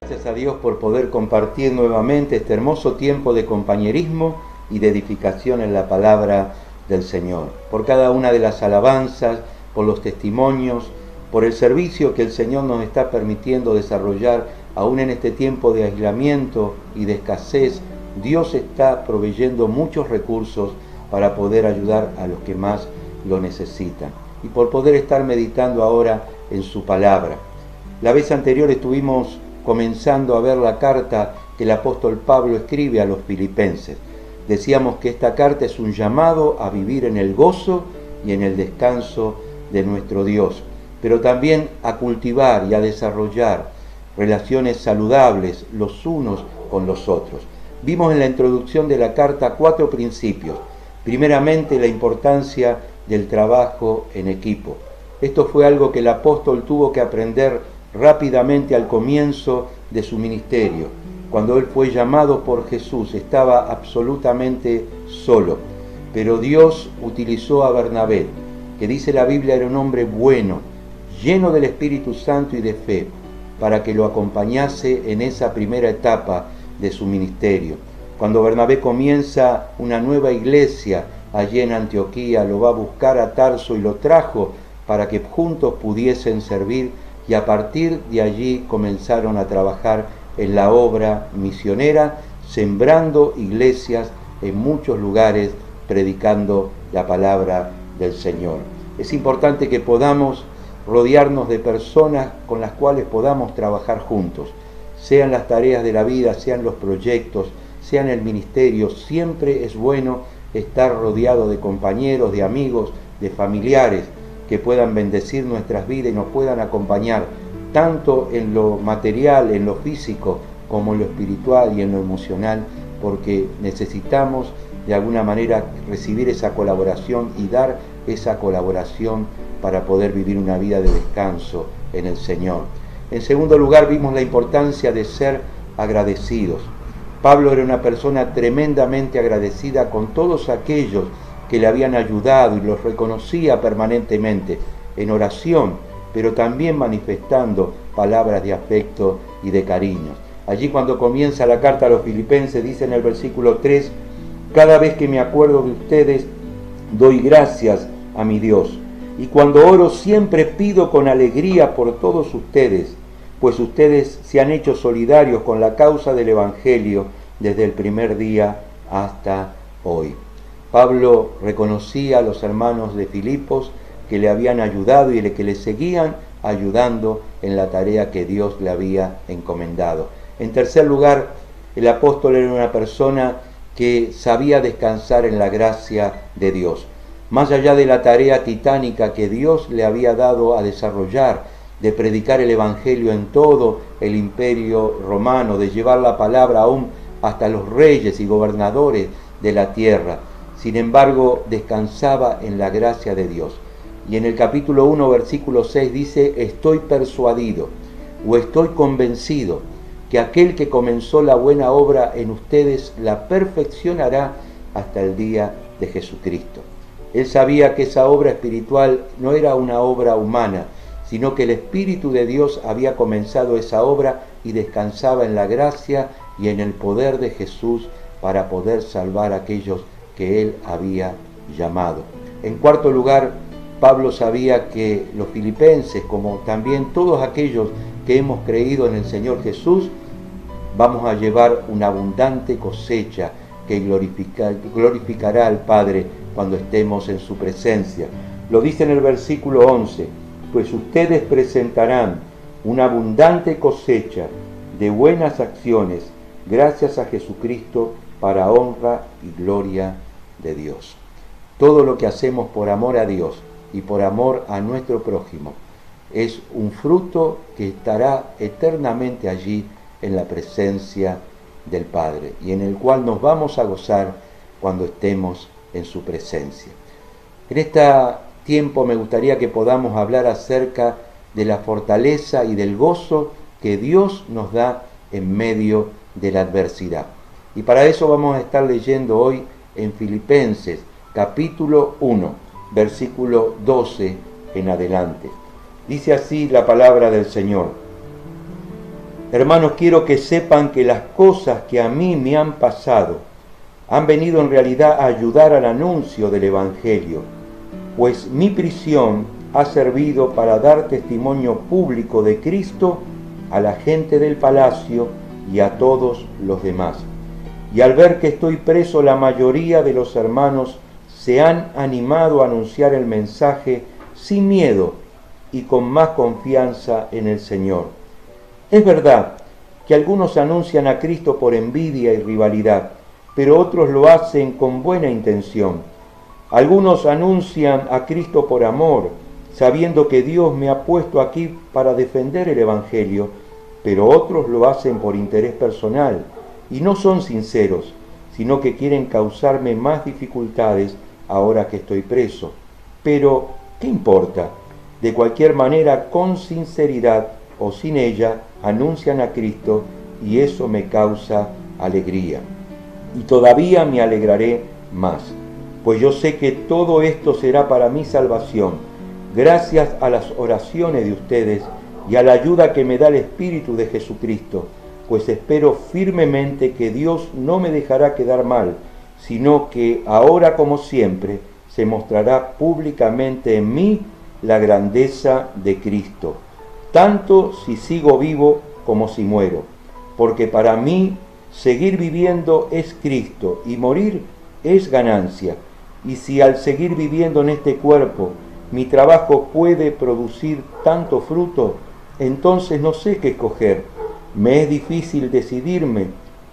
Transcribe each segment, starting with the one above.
Gracias a Dios por poder compartir nuevamente este hermoso tiempo de compañerismo y de edificación en la palabra del Señor. Por cada una de las alabanzas, por los testimonios, por el servicio que el Señor nos está permitiendo desarrollar aún en este tiempo de aislamiento y de escasez. Dios está proveyendo muchos recursos para poder ayudar a los que más lo necesitan. Y por poder estar meditando ahora en su palabra. La vez anterior estuvimos comenzando a ver la carta que el apóstol Pablo escribe a los filipenses. Decíamos que esta carta es un llamado a vivir en el gozo y en el descanso de nuestro Dios, pero también a cultivar y a desarrollar relaciones saludables los unos con los otros. Vimos en la introducción de la carta 4 principios. Primeramente, la importancia del trabajo en equipo. Esto fue algo que el apóstol tuvo que aprender rápidamente al comienzo de su ministerio. Cuando él fue llamado por Jesús, estaba absolutamente solo. Pero Dios utilizó a Bernabé, que dice la Biblia era un hombre bueno, lleno del Espíritu Santo y de fe, para que lo acompañase en esa primera etapa de su ministerio. Cuando Bernabé comienza una nueva iglesia allí en Antioquía, lo va a buscar a Tarso y lo trajo para que juntos pudiesen servir, y a partir de allí comenzaron a trabajar en la obra misionera, sembrando iglesias en muchos lugares, predicando la palabra del Señor. Es importante que podamos rodearnos de personas con las cuales podamos trabajar juntos, sean las tareas de la vida, sean los proyectos, sean el ministerio. Siempre es bueno estar rodeado de compañeros, de amigos, de familiares, que puedan bendecir nuestras vidas y nos puedan acompañar tanto en lo material, en lo físico, como en lo espiritual y en lo emocional, porque necesitamos de alguna manera recibir esa colaboración y dar esa colaboración para poder vivir una vida de descanso en el Señor. En segundo lugar, vimos la importancia de ser agradecidos. Pablo era una persona tremendamente agradecida con todos aquellos que le habían ayudado y los reconocía permanentemente en oración, pero también manifestando palabras de afecto y de cariño. Allí cuando comienza la carta a los filipenses dice en el versículo 3, cada vez que me acuerdo de ustedes doy gracias a mi Dios, y cuando oro siempre pido con alegría por todos ustedes, pues ustedes se han hecho solidarios con la causa del Evangelio desde el primer día hasta hoy. Pablo reconocía a los hermanos de Filipos que le habían ayudado y que le seguían ayudando en la tarea que Dios le había encomendado. En tercer lugar, el apóstol era una persona que sabía descansar en la gracia de Dios. Más allá de la tarea titánica que Dios le había dado a desarrollar, de predicar el Evangelio en todo el imperio romano, de llevar la palabra aún hasta los reyes y gobernadores de la tierra, sin embargo, descansaba en la gracia de Dios. Y en el capítulo 1, versículo 6 dice, estoy persuadido o estoy convencido que aquel que comenzó la buena obra en ustedes la perfeccionará hasta el día de Jesucristo. Él sabía que esa obra espiritual no era una obra humana, sino que el Espíritu de Dios había comenzado esa obra y descansaba en la gracia y en el poder de Jesús para poder salvar a aquellos que él había llamado. En cuarto lugar, Pablo sabía que los filipenses, como también todos aquellos que hemos creído en el Señor Jesús, vamos a llevar una abundante cosecha que glorificará al Padre cuando estemos en su presencia. Lo dice en el versículo 11, pues ustedes presentarán una abundante cosecha de buenas acciones gracias a Jesucristo para honra y gloria de Dios. Todo lo que hacemos por amor a Dios y por amor a nuestro prójimo es un fruto que estará eternamente allí en la presencia del Padre y en el cual nos vamos a gozar cuando estemos en su presencia. En este tiempo me gustaría que podamos hablar acerca de la fortaleza y del gozo que Dios nos da en medio de la adversidad. Y para eso vamos a estar leyendo hoy en Filipenses, capítulo 1, versículo 12 en adelante. Dice así la palabra del Señor. Hermanos, quiero que sepan que las cosas que a mí me han pasado han venido en realidad a ayudar al anuncio del Evangelio, pues mi prisión ha servido para dar testimonio público de Cristo a la gente del palacio y a todos los demás. Y al ver que estoy preso, la mayoría de los hermanos se han animado a anunciar el mensaje sin miedo y con más confianza en el Señor. Es verdad que algunos anuncian a Cristo por envidia y rivalidad, pero otros lo hacen con buena intención. Algunos anuncian a Cristo por amor, sabiendo que Dios me ha puesto aquí para defender el Evangelio, pero otros lo hacen por interés personal y no son sinceros, sino que quieren causarme más dificultades ahora que estoy preso. Pero, ¿qué importa? De cualquier manera, con sinceridad o sin ella, anuncian a Cristo y eso me causa alegría. Y todavía me alegraré más, pues yo sé que todo esto será para mi salvación, gracias a las oraciones de ustedes y a la ayuda que me da el Espíritu de Jesucristo, pues espero firmemente que Dios no me dejará quedar mal, sino que ahora como siempre se mostrará públicamente en mí la grandeza de Cristo, tanto si sigo vivo como si muero, porque para mí seguir viviendo es Cristo y morir es ganancia. Y si al seguir viviendo en este cuerpo mi trabajo puede producir tanto fruto, entonces no sé qué escoger. Me es difícil decidirme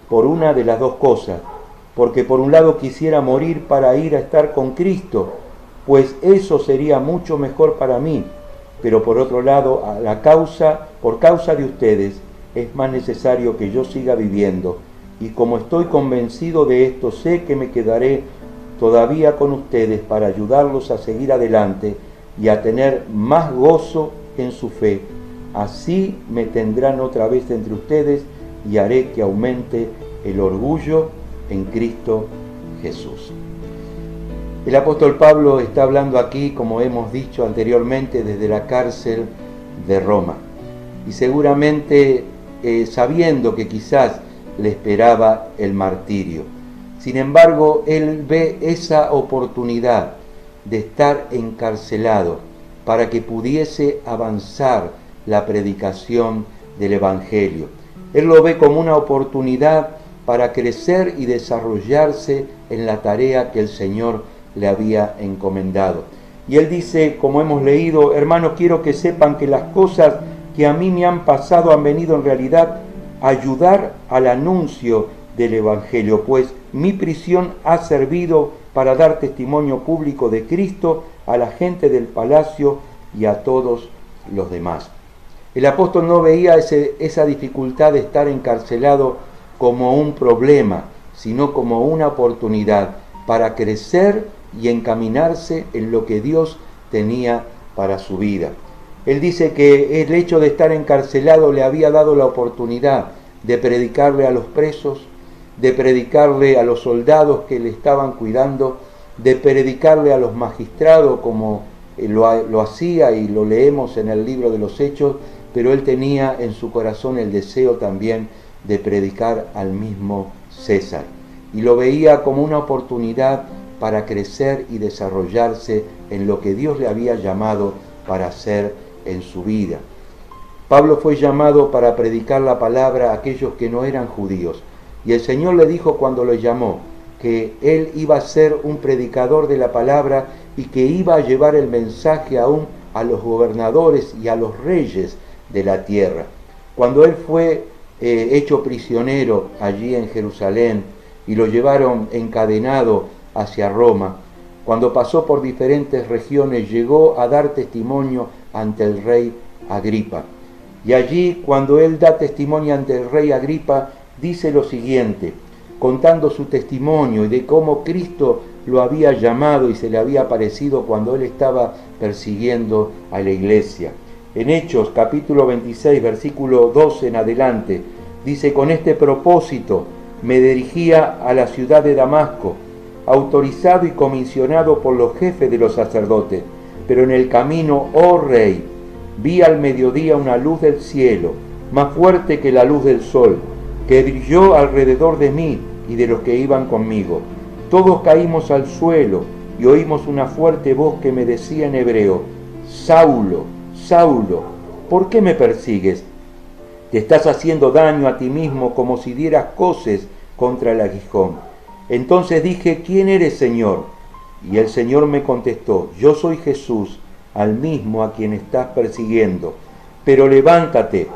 por una de las dos cosas, porque por un lado quisiera morir para ir a estar con Cristo, pues eso sería mucho mejor para mí, pero por otro lado, por causa de ustedes, es más necesario que yo siga viviendo, y como estoy convencido de esto, sé que me quedaré todavía con ustedes para ayudarlos a seguir adelante y a tener más gozo en su fe. Así me tendrán otra vez entre ustedes y haré que aumente el orgullo en Cristo Jesús. El apóstol Pablo está hablando aquí, como hemos dicho anteriormente, desde la cárcel de Roma. Y seguramente sabiendo que quizás le esperaba el martirio. Sin embargo, él ve esa oportunidad de estar encarcelado para que pudiese avanzar la predicación del Evangelio. Él lo ve como una oportunidad para crecer y desarrollarse en la tarea que el Señor le había encomendado. Y él dice, como hemos leído, hermanos, quiero que sepan que las cosas que a mí me han pasado han venido en realidad a ayudar al anuncio del Evangelio, pues mi prisión ha servido para dar testimonio público de Cristo a la gente del palacio y a todos los demás. El apóstol no veía esa dificultad de estar encarcelado como un problema, sino como una oportunidad para crecer y encaminarse en lo que Dios tenía para su vida. Él dice que el hecho de estar encarcelado le había dado la oportunidad de predicarle a los presos, de predicarle a los soldados que le estaban cuidando, de predicarle a los magistrados como lo hacía y lo leemos en el libro de los Hechos, pero él tenía en su corazón el deseo también de predicar al mismo César. Y lo veía como una oportunidad para crecer y desarrollarse en lo que Dios le había llamado para hacer en su vida. Pablo fue llamado para predicar la palabra a aquellos que no eran judíos. Y el Señor le dijo cuando lo llamó que él iba a ser un predicador de la palabra y que iba a llevar el mensaje aún a los gobernadores y a los reyes de la tierra. Cuando él fue hecho prisionero allí en Jerusalén y lo llevaron encadenado hacia Roma, cuando pasó por diferentes regiones llegó a dar testimonio ante el rey Agripa. Y allí, cuando él da testimonio ante el rey Agripa, dice lo siguiente, contando su testimonio y de cómo Cristo lo había llamado y se le había aparecido cuando él estaba persiguiendo a la iglesia. En Hechos, capítulo 26, versículo 12 en adelante, dice, con este propósito me dirigía a la ciudad de Damasco, autorizado y comisionado por los jefes de los sacerdotes, pero en el camino, oh rey, vi al mediodía una luz del cielo, más fuerte que la luz del sol, que brilló alrededor de mí y de los que iban conmigo. Todos caímos al suelo y oímos una fuerte voz que me decía en hebreo: Saulo, Saulo, ¿por qué me persigues? Te estás haciendo daño a ti mismo como si dieras coces contra el aguijón. Entonces dije: ¿quién eres, Señor? Y el Señor me contestó: yo soy Jesús, al mismo a quien estás persiguiendo. Pero levántate,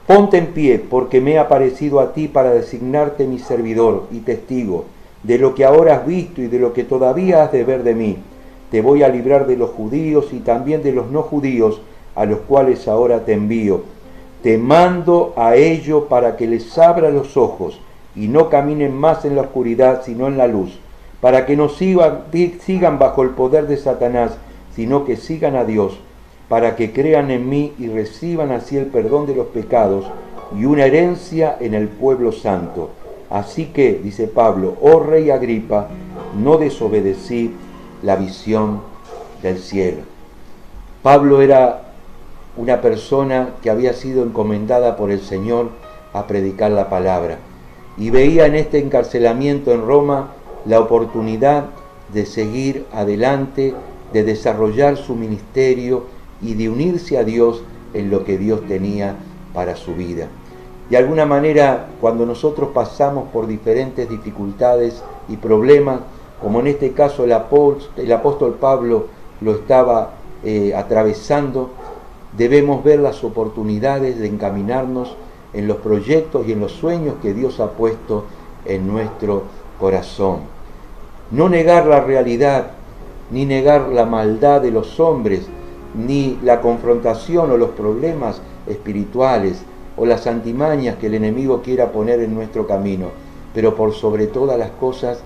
ponte en pie, porque me he aparecido a ti para designarte mi servidor y testigo de lo que ahora has visto y de lo que todavía has de ver de mí. Te voy a librar de los judíos y también de los no judíos, a los cuales ahora te envío. Te mando a ello para que les abra los ojos y no caminen más en la oscuridad, sino en la luz, para que no sigan bajo el poder de Satanás, sino que sigan a Dios, para que crean en mí y reciban así el perdón de los pecados y una herencia en el pueblo santo. Así que, dice Pablo, oh rey Agripa, no desobedecí la visión del cielo. Pablo era una persona que había sido encomendada por el Señor a predicar la palabra, y veía en este encarcelamiento en Roma la oportunidad de seguir adelante, de desarrollar su ministerio y de unirse a Dios en lo que Dios tenía para su vida. De alguna manera, cuando nosotros pasamos por diferentes dificultades y problemas, como en este caso el apóstol Pablo lo estaba atravesando, debemos ver las oportunidades de encaminarnos en los proyectos y en los sueños que Dios ha puesto en nuestro corazón. No negar la realidad, ni negar la maldad de los hombres, ni la confrontación o los problemas espirituales o las antimañas que el enemigo quiera poner en nuestro camino, pero por sobre todas las cosas,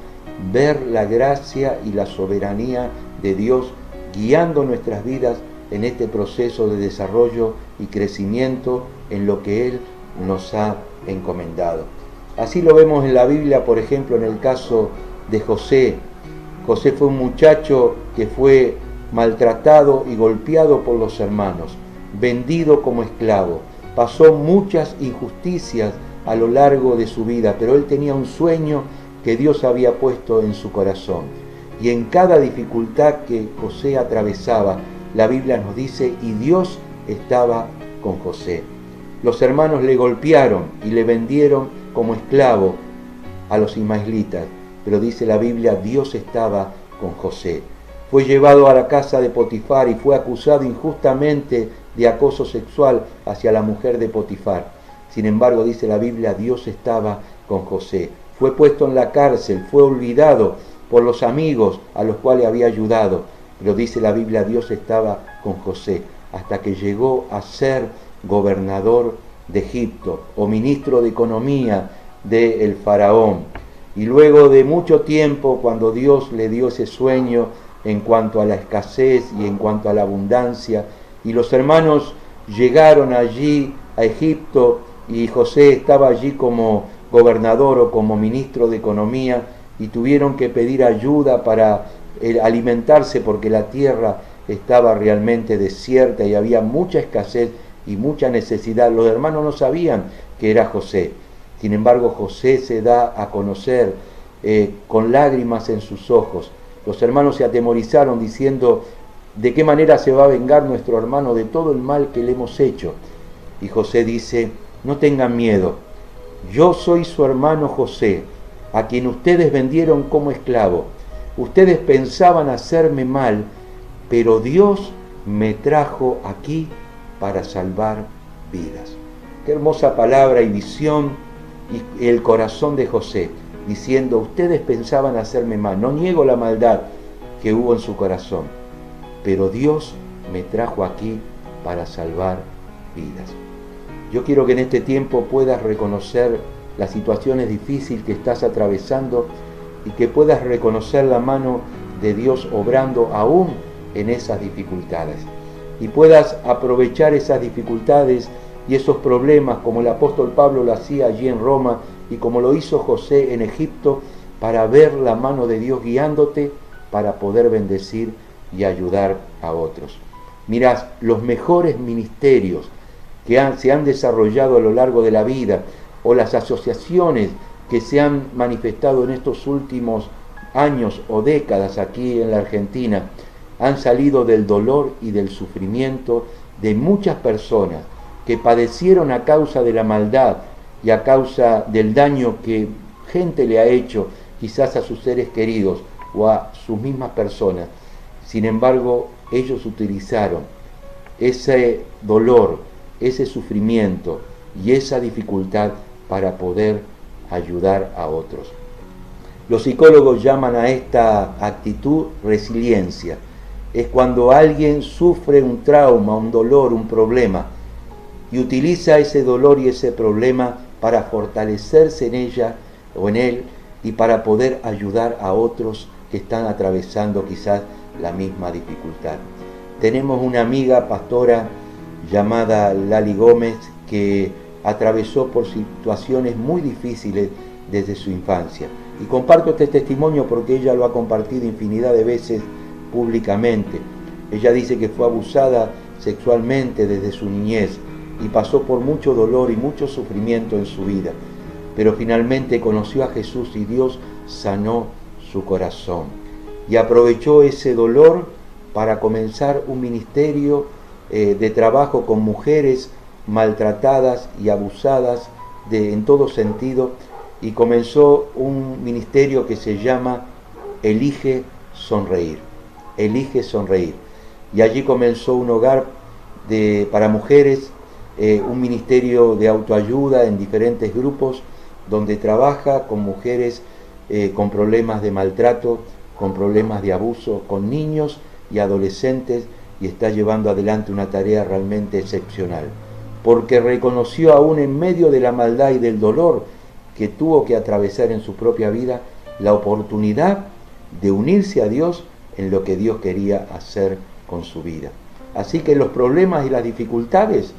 ver la gracia y la soberanía de Dios guiando nuestras vidas en este proceso de desarrollo y crecimiento en lo que Él nos ha encomendado. Así lo vemos en la Biblia, por ejemplo, en el caso de José. José fue un muchacho que fue maltratado y golpeado por los hermanos, vendido como esclavo. Pasó muchas injusticias a lo largo de su vida, pero él tenía un sueño que Dios había puesto en su corazón. Y en cada dificultad que José atravesaba, la Biblia nos dice, y Dios estaba con José. Los hermanos le golpearon y le vendieron como esclavo a los ismaelitas, pero dice la Biblia, Dios estaba con José. Fue llevado a la casa de Potifar y fue acusado injustamente de acoso sexual hacia la mujer de Potifar. Sin embargo, dice la Biblia, Dios estaba con José. Fue puesto en la cárcel, fue olvidado por los amigos a los cuales había ayudado, pero dice la Biblia, Dios estaba con José, hasta que llegó a ser gobernador de Egipto o ministro de economía del faraón. Y luego de mucho tiempo, cuando Dios le dio ese sueño en cuanto a la escasez y en cuanto a la abundancia, y los hermanos llegaron allí a Egipto y José estaba allí como gobernador o como ministro de economía y tuvieron que pedir ayuda para alimentarse porque la tierra estaba realmente desierta y había mucha escasez y mucha necesidad. Los hermanos no sabían que era José. Sin embargo, José se da a conocer con lágrimas en sus ojos. Los hermanos se atemorizaron diciendo, ¿de qué manera se va a vengar nuestro hermano de todo el mal que le hemos hecho? Y José dice, no tengan miedo, yo soy su hermano José, a quien ustedes vendieron como esclavo. Ustedes pensaban hacerme mal, pero Dios me trajo aquí para salvar vidas. Qué hermosa palabra y visión y el corazón de José, diciendo, ustedes pensaban hacerme mal, no niego la maldad que hubo en su corazón, pero Dios me trajo aquí para salvar vidas. Yo quiero que en este tiempo puedas reconocer las situaciones difíciles que estás atravesando y que puedas reconocer la mano de Dios obrando aún en esas dificultades. Y puedas aprovechar esas dificultades y esos problemas como el apóstol Pablo lo hacía allí en Roma y como lo hizo José en Egipto para ver la mano de Dios guiándote para poder bendecir y ayudar a otros. Mirad, los mejores ministerios se han desarrollado a lo largo de la vida, o las asociaciones que se han manifestado en estos últimos años o décadas aquí en la Argentina, han salido del dolor y del sufrimiento de muchas personas que padecieron a causa de la maldad y a causa del daño que gente le ha hecho quizás a sus seres queridos o a sus mismas personas. Sin embargo, ellos utilizaron ese dolor, ese sufrimiento y esa dificultad para poder ayudar a otros. Los psicólogos llaman a esta actitud resiliencia. Es cuando alguien sufre un trauma, un dolor, un problema, y utiliza ese dolor y ese problema para fortalecerse en ella o en él y para poder ayudar a otros que están atravesando quizás la misma dificultad. Tenemos una amiga pastora llamada Lali Gómez que atravesó por situaciones muy difíciles desde su infancia. Y comparto este testimonio porque ella lo ha compartido infinidad de veces públicamente. Ella dice que fue abusada sexualmente desde su niñez y pasó por mucho dolor y mucho sufrimiento en su vida. Pero finalmente conoció a Jesús y Dios sanó su corazón. Y aprovechó ese dolor para comenzar un ministerio de trabajo con mujeres maltratadas y abusadas en todo sentido, y comenzó un ministerio que se llama Elige Sonreír. Elige Sonreír. Y allí comenzó un hogar para mujeres, un ministerio de autoayuda en diferentes grupos, donde trabaja con mujeres con problemas de maltrato, con problemas de abuso, con niños y adolescentes, y está llevando adelante una tarea realmente excepcional, porque reconoció aún en medio de la maldad y del dolor que tuvo que atravesar en su propia vida, la oportunidad de unirse a Dios en lo que Dios quería hacer con su vida. Así que los problemas y las dificultades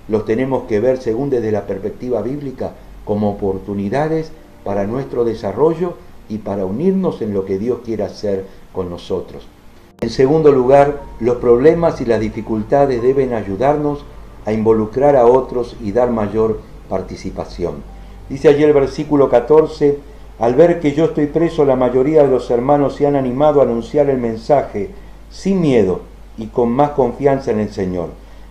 los tenemos que ver, según desde la perspectiva bíblica, como oportunidades para nuestro desarrollo y para unirnos en lo que Dios quiere hacer con nosotros. En segundo lugar, los problemas y las dificultades deben ayudarnos a involucrar a otros y dar mayor participación. Dice allí el versículo 14, al ver que yo estoy preso, la mayoría de los hermanos se han animado a anunciar el mensaje sin miedo y con más confianza en el Señor.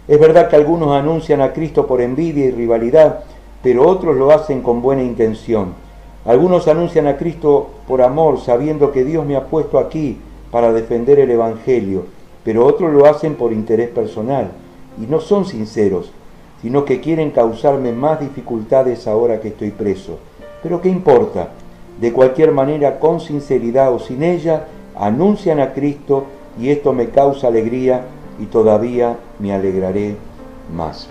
Es verdad que algunos anuncian a Cristo por envidia y rivalidad, pero otros lo hacen con buena intención. Algunos anuncian a Cristo por amor, sabiendo que Dios me ha puesto aquí para defender el Evangelio, pero otros lo hacen por interés personal y no son sinceros, sino que quieren causarme más dificultades ahora que estoy preso. Pero ¿qué importa? De cualquier manera, con sinceridad o sin ella, anuncian a Cristo y esto me causa alegría y todavía me alegraré más.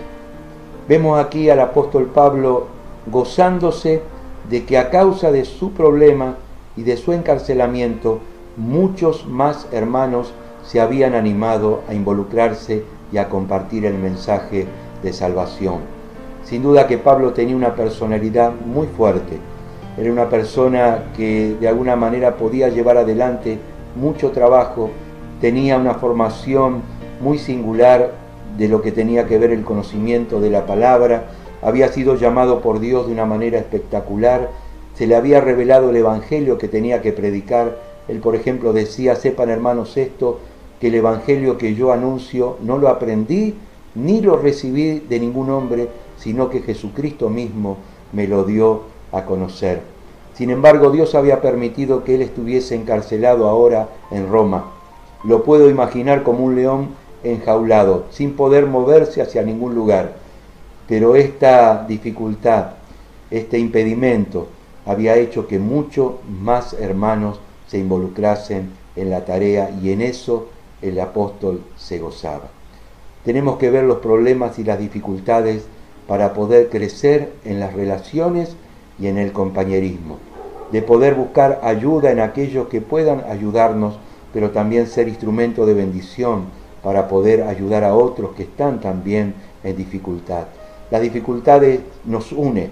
Vemos aquí al apóstol Pablo gozándose de que a causa de su problema y de su encarcelamiento, muchos más hermanos se habían animado a involucrarse y a compartir el mensaje de salvación. Sin duda que Pablo tenía una personalidad muy fuerte. Era una persona que de alguna manera podía llevar adelante mucho trabajo, tenía una formación muy singular de lo que tenía que ver el conocimiento de la palabra, había sido llamado por Dios de una manera espectacular, se le había revelado el Evangelio que tenía que predicar. Él, por ejemplo, decía, sepan hermanos esto, que el Evangelio que yo anuncio no lo aprendí ni lo recibí de ningún hombre, sino que Jesucristo mismo me lo dio a conocer. Sin embargo, Dios había permitido que él estuviese encarcelado ahora en Roma. Lo puedo imaginar como un león enjaulado, sin poder moverse hacia ningún lugar. Pero esta dificultad, este impedimento, había hecho que muchos más hermanos se involucrasen en la tarea, y en eso el apóstol se gozaba. Tenemos que ver los problemas y las dificultades para poder crecer en las relaciones y en el compañerismo, de poder buscar ayuda en aquellos que puedan ayudarnos, pero también ser instrumento de bendición para poder ayudar a otros que están también en dificultad. Las dificultades nos unen,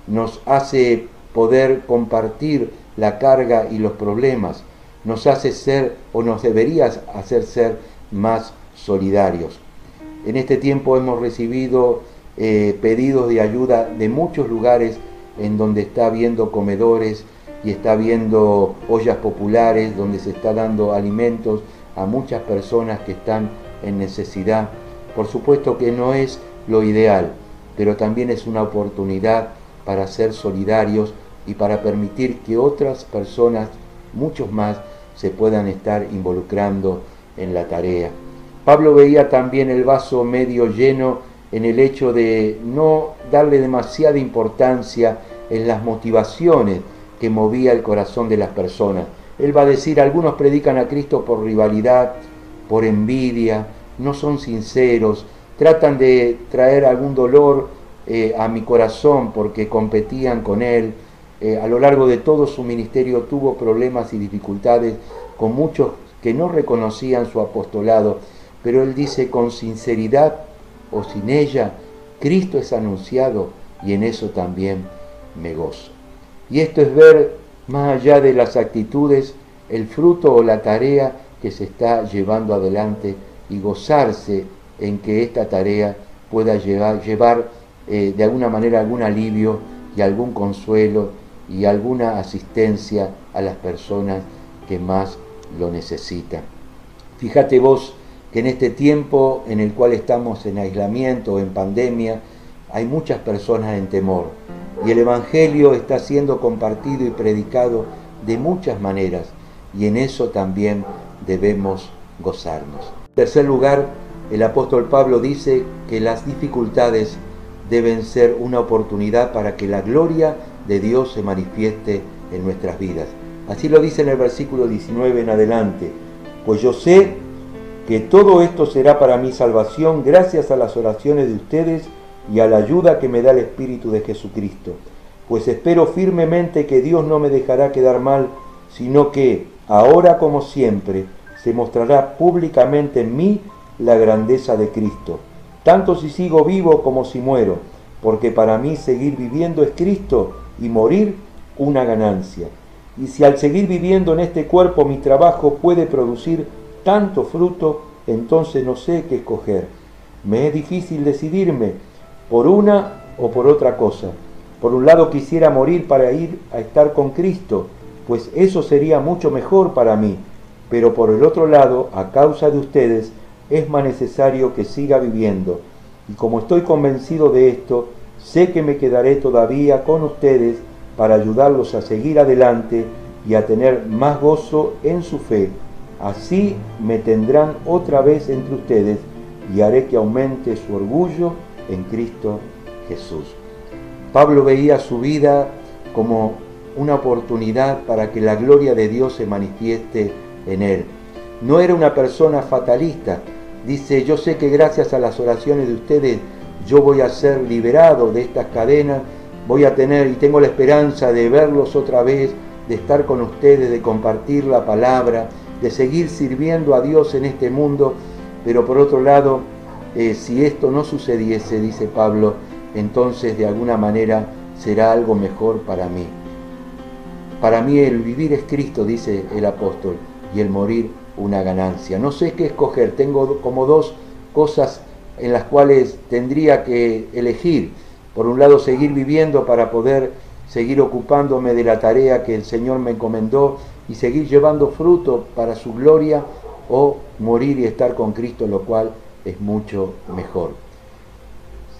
nos hace poder compartir la carga y los problemas, nos hace ser, o nos debería hacer ser, más solidarios. En este tiempo hemos recibido pedidos de ayuda de muchos lugares en donde está habiendo comedores y está habiendo ollas populares, donde se está dando alimentos a muchas personas que están en necesidad. Por supuesto que no es lo ideal, pero también es una oportunidad para ser solidarios y para permitir que otras personas, muchos más, se puedan estar involucrando en la tarea. Pablo veía también el vaso medio lleno en el hecho de no darle demasiada importancia en las motivaciones que movía el corazón de las personas. Él va a decir, algunos predican a Cristo por rivalidad, por envidia, no son sinceros, tratan de traer algún dolor a mi corazón porque competían con él. A lo largo de todo su ministerio tuvo problemas y dificultades con muchos que no reconocían su apostolado, pero él dice, con sinceridad o sin ella, Cristo es anunciado y en eso también me gozo. Y esto es ver más allá de las actitudes, el fruto o la tarea que se está llevando adelante y gozarse en que esta tarea pueda llevar de alguna manera algún alivio y algún consuelo y alguna asistencia a las personas que más lo necesitan. Fíjate vos que en este tiempo en el cual estamos en aislamiento, en pandemia, hay muchas personas en temor y el Evangelio está siendo compartido y predicado de muchas maneras y en eso también debemos gozarnos. En tercer lugar, el apóstol Pablo dice que las dificultades deben ser una oportunidad para que la gloria de Dios se manifieste en nuestras vidas. Así lo dice en el versículo 19 en adelante. Pues yo sé que todo esto será para mi salvación gracias a las oraciones de ustedes y a la ayuda que me da el Espíritu de Jesucristo. Pues espero firmemente que Dios no me dejará quedar mal, sino que, ahora como siempre, se mostrará públicamente en mí la grandeza de Cristo, tanto si sigo vivo como si muero, porque para mí seguir viviendo es Cristo y morir una ganancia. Y si al seguir viviendo en este cuerpo mi trabajo puede producir tanto fruto, entonces no sé qué escoger. Me es difícil decidirme por una o por otra cosa. Por un lado quisiera morir para ir a estar con Cristo, pues eso sería mucho mejor para mí, pero por el otro lado, a causa de ustedes, es más necesario que siga viviendo. Y como estoy convencido de esto, sé que me quedaré todavía con ustedes para ayudarlos a seguir adelante y a tener más gozo en su fe. Así me tendrán otra vez entre ustedes y haré que aumente su orgullo en Cristo Jesús. Pablo veía su vida como una oportunidad para que la gloria de Dios se manifieste en él. No era una persona fatalista. Dice, yo sé que gracias a las oraciones de ustedes yo voy a ser liberado de estas cadenas, voy a tener y tengo la esperanza de verlos otra vez, de estar con ustedes, de compartir la palabra, de seguir sirviendo a Dios en este mundo. Pero por otro lado, si esto no sucediese, dice Pablo, entonces de alguna manera será algo mejor para mí. Para mí el vivir es Cristo, dice el apóstol, y el morir una ganancia. No sé qué escoger, tengo como dos cosas en las cuales tendría que elegir. Por un lado, seguir viviendo para poder seguir ocupándome de la tarea que el Señor me encomendó y seguir llevando fruto para su gloria, o morir y estar con Cristo, lo cual es mucho mejor.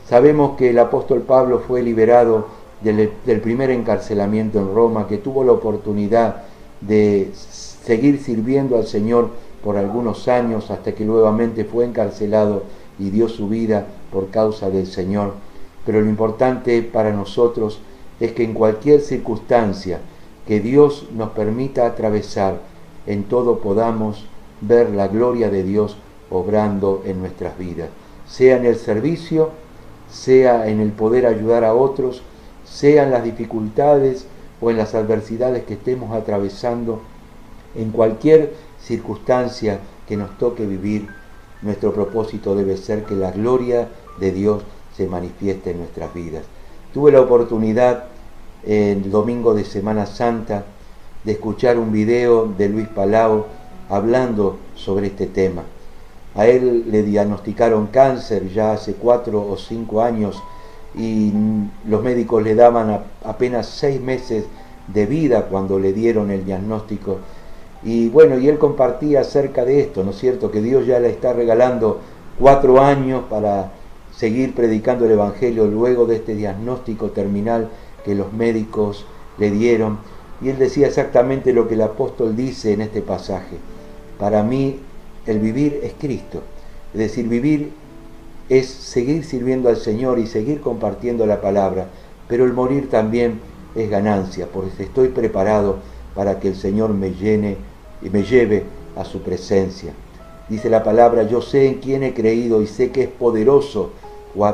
Sabemos que el apóstol Pablo fue liberado del primer encarcelamiento en Roma, que tuvo la oportunidad de seguir sirviendo al Señor por algunos años hasta que nuevamente fue encarcelado y dio su vida por causa del Señor. Pero lo importante para nosotros es que en cualquier circunstancia que Dios nos permita atravesar, en todo podamos ver la gloria de Dios obrando en nuestras vidas, sea en el servicio, sea en el poder ayudar a otros, sea en las dificultades o en las adversidades que estemos atravesando. En cualquier circunstancia que nos toque vivir, nuestro propósito debe ser que la gloria de Dios se manifieste en nuestras vidas. Tuve la oportunidad el domingo de Semana Santa de escuchar un video de Luis Palau hablando sobre este tema. A él le diagnosticaron cáncer ya hace 4 o 5 años y los médicos le daban apenas 6 meses de vida cuando le dieron el diagnóstico. Y bueno, y él compartía acerca de esto, ¿no es cierto? Que Dios ya le está regalando 4 años para seguir predicando el Evangelio luego de este diagnóstico terminal que los médicos le dieron. Y él decía exactamente lo que el apóstol dice en este pasaje. Para mí el vivir es Cristo. Es decir, vivir es seguir sirviendo al Señor y seguir compartiendo la palabra, pero el morir también es ganancia, porque estoy preparado para que el Señor me llene y me lleve a su presencia. Dice la palabra, yo sé en quién he creído y sé que es poderoso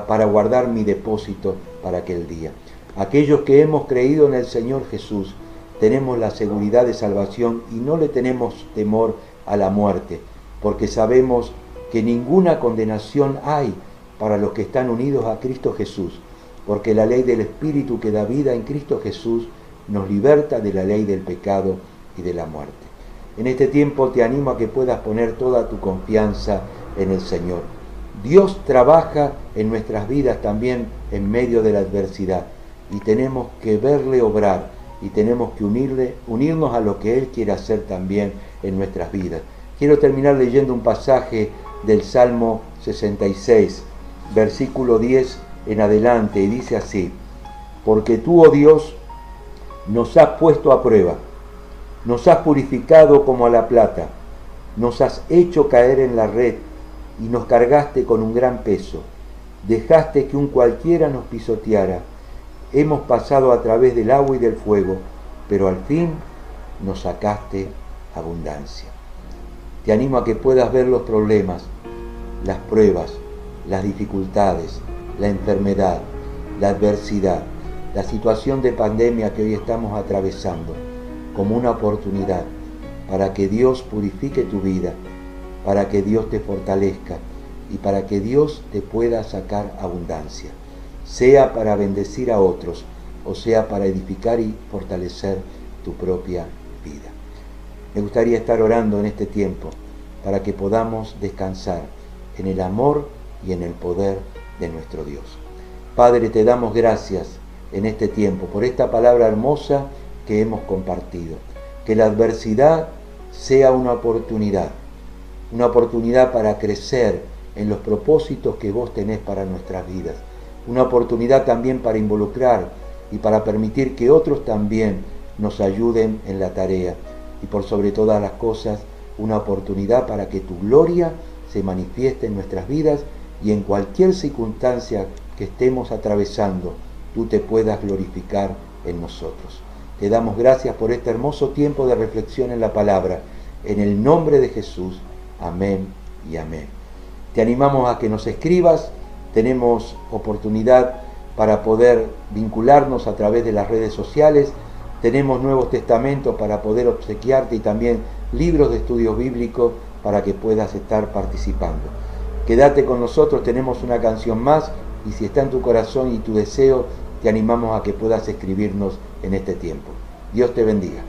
para guardar mi depósito para aquel día. Aquellos que hemos creído en el Señor Jesús, tenemos la seguridad de salvación y no le tenemos temor a la muerte, porque sabemos que ninguna condenación hay para los que están unidos a Cristo Jesús, porque la ley del Espíritu que da vida en Cristo Jesús nos liberta de la ley del pecado y de la muerte. En este tiempo te animo a que puedas poner toda tu confianza en el Señor. Dios trabaja en nuestras vidas también en medio de la adversidad y tenemos que verle obrar y tenemos que unirnos a lo que Él quiere hacer también en nuestras vidas. Quiero terminar leyendo un pasaje del Salmo 66, versículo 10 en adelante, y dice así: porque tú, oh Dios, nos has puesto a prueba, nos has purificado como a la plata, nos has hecho caer en la red y nos cargaste con un gran peso, dejaste que un cualquiera nos pisoteara, hemos pasado a través del agua y del fuego, pero al fin nos sacaste abundancia. Te animo a que puedas ver los problemas, las pruebas, las dificultades, la enfermedad, la adversidad, la situación de pandemia que hoy estamos atravesando como una oportunidad para que Dios purifique tu vida, para que Dios te fortalezca y para que Dios te pueda sacar abundancia, sea para bendecir a otros o sea para edificar y fortalecer tu propia vida. Me gustaría estar orando en este tiempo para que podamos descansar en el amor y en el poder de nuestro Dios. Padre, te damos gracias en este tiempo por esta palabra hermosa que hemos compartido. Que la adversidad sea una oportunidad para crecer en los propósitos que vos tenés para nuestras vidas. Una oportunidad también para involucrar y para permitir que otros también nos ayuden en la tarea. Y por sobre todas las cosas, una oportunidad para que tu gloria se manifieste en nuestras vidas y en cualquier circunstancia que estemos atravesando, tú te puedas glorificar en nosotros. Te damos gracias por este hermoso tiempo de reflexión en la palabra. En el nombre de Jesús, amén y amén. Te animamos a que nos escribas. Tenemos oportunidad para poder vincularnos a través de las redes sociales. Tenemos Nuevos Testamentos para poder obsequiarte y también libros de estudio bíblico para que puedas estar participando. Quédate con nosotros, tenemos una canción más y si está en tu corazón y tu deseo, te animamos a que puedas escribirnos en este tiempo. Dios te bendiga.